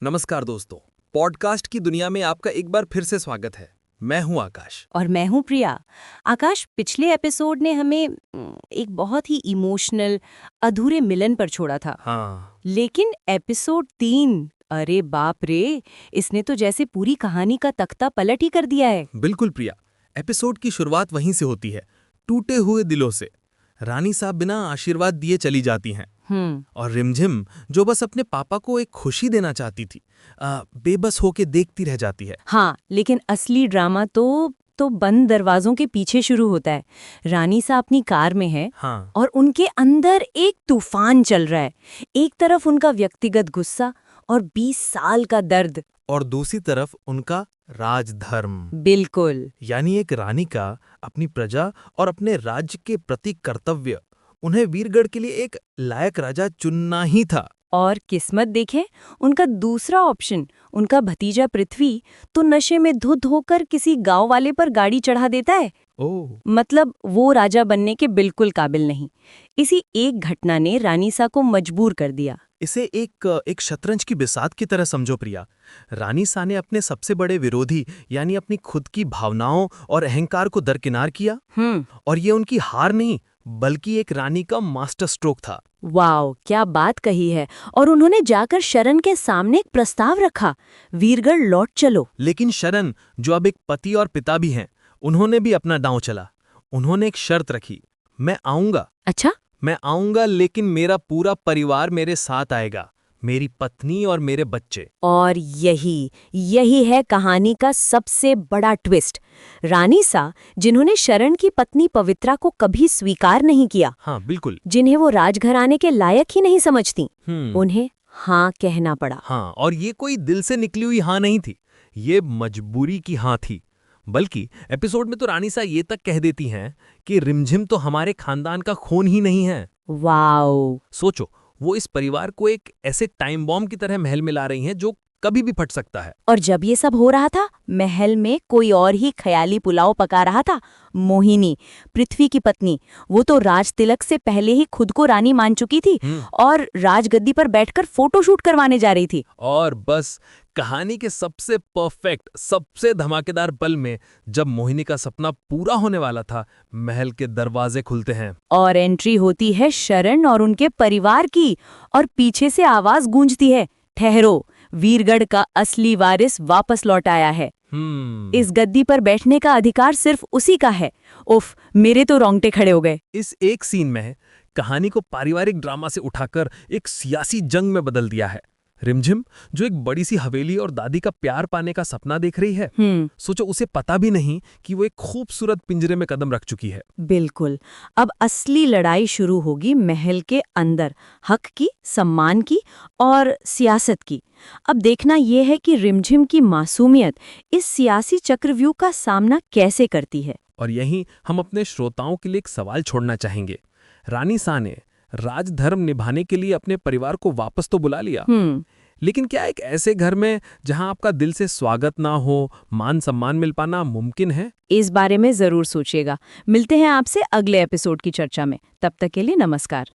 नमस्कार दोस्तों, पॉडकास्ट की दुनिया में आपका एक बार फिर से स्वागत है। मैं हूं आकाश। और मैं हूँ प्रिया। आकाश, पिछले एपिसोड ने हमें एक बहुत ही इमोशनल अधूरे मिलन पर छोड़ा था। हाँ, लेकिन एपिसोड 3, अरे बाप रे, इसने तो जैसे पूरी कहानी का तख्ता पलट ही कर दिया है। बिल्कुल प्रिया। एपिसोड की शुरुआत वहीं से होती है, टूटे हुए दिलों से। रानी साहब बिना आशीर्वाद दिए चली जाती हैं और रिमझिम, जो बस अपने पापा को एक खुशी देना चाहती थी, बेबस होके देखती रह जाती है। हाँ, लेकिन असली ड्रामा तो बंद दरवाजों के पीछे शुरू होता है। रानी साहब अपनी कार में है हाँ, और उनके अंदर एक तूफान चल रहा है। एक तरफ उनका व्यक्तिगत गुस्सा और 20 साल का दर्द। और दूसरी तरफ उनका राजधर्म, बिल्कुल। यानी एक रानी का अपनी प्रजा और अपने राज्य के प्रति कर्तव्य। उन्हें वीरगढ़ के लिए एक लायक राजा चुनना ही था। और किस्मत देखें, उनका दूसरा ऑप्शन, उनका भतीजा पृथ्वी, तो नशे में धुत होकर किसी गांव वाले पर गाड़ी चढ़ा देता है। ओह, मतलब वो राजा बनने के बिल्कुल काबिल नहीं। इसी एक घटना ने रानी सा को मजबूर कर दिया। इसे एक शतरंज की बिसात की तरह समझो प्रिया। रानी सा ने अपने सबसे बड़े विरोधी यानी अपनी खुद की भावनाओं और अहंकार को दरकिनार किया, और ये उनकी हार नहीं बल्कि एक रानी का मास्टर स्ट्रोक था। वाओ, क्या बात कही है। और उन्होंने जाकर शरण के सामने एक प्रस्ताव रखा, वीरगढ़ लौट चलो। लेकिन शरण, जो अब एक पति और पिता भी हैं, उन्होंने भी अपना दांव चला। उन्होंने एक शर्त रखी, मैं आऊंगा, अच्छा। मैं आऊंगा, लेकिन मेरा पूरा परिवार मेरे साथ आएगा, मेरी पत्नी और मेरे बच्चे। और यही है कहानी का सबसे बड़ा ट्विस्ट। रानी सा, जिन्होंने शरण की पत्नी पवित्रा को कभी स्वीकार नहीं किया, हाँ बिल्कुल। जिन्हें वो राजघराने के लायक ही नहीं समझती, उन्हें हाँ कहना पड़ा। हाँ, और ये कोई दिल से निकली हुई हाँ नहीं थी, ये मजबूरी की हाँ थी। बल्कि एपिसोड में तो रानी सा ये तक कह देती हैं कि रिमझिम तो हमारे खानदान का खून ही नहीं है। वाओ। सोचो, वो इस परिवार को एक ऐसे टाइम बॉम्ब की तरह महल में ला रही हैं जो कभी भी फट सकता है। और जब ये सब हो रहा था, महल में कोई और ही ख्याली पुलाव पका रहा था। मोहिनी, पृथ्वी की पत्नी, वो तो राज तिलक से पहले ही खुद को रानी मान चुकी थी और राजगद्दी पर बैठकर फोटोशूट करवाने जा रही थी। और बस कहानी के सबसे परफेक्ट, सबसे धमाकेदार पल में, जब मोहिनी का सपना पूरा होने वाला था, महल के दरवाजे खुलते हैं और एंट्री होती है शरण और उनके परिवार की, और पीछे से आवाज गूंजती है, ठहरो, वीरगढ़ का असली वारिस वापस लौट आया है। इस गद्दी पर बैठने का अधिकार सिर्फ उसी का है। उफ, मेरे तो रोंगटे खड़े हो गए। इस एक सीन में कहानी को पारिवारिक ड्रामा से उठाकर एक सियासी जंग में बदल दिया है। रिमझिम, जो एक बड़ी सी हवेली और दादी का प्यार पाने का सपना देख रही है, सोचो उसे पता भी नहीं कि वो एक खूबसूरत पिंजरे में कदम रख चुकी है। बिल्कुल। अब असली लड़ाई शुरू होगी महल के अंदर, हक की, सम्मान की और सियासत की। अब देखना यह है कि रिमझिम की मासूमियत इस सियासी चक्रव्यूह का सामना कैसे करती है। और यहीं हम अपने श्रोताओं के लिए एक सवाल छोड़ना चाहेंगे। रानी सा ने राजधर्म निभाने के लिए अपने परिवार को वापस तो बुला लिया, लेकिन क्या एक ऐसे घर में जहां आपका दिल से स्वागत ना हो, मान सम्मान मिल पाना मुमकिन है? इस बारे में जरूर सोचिएगा। मिलते हैं आपसे अगले एपिसोड की चर्चा में। तब तक के लिए नमस्कार।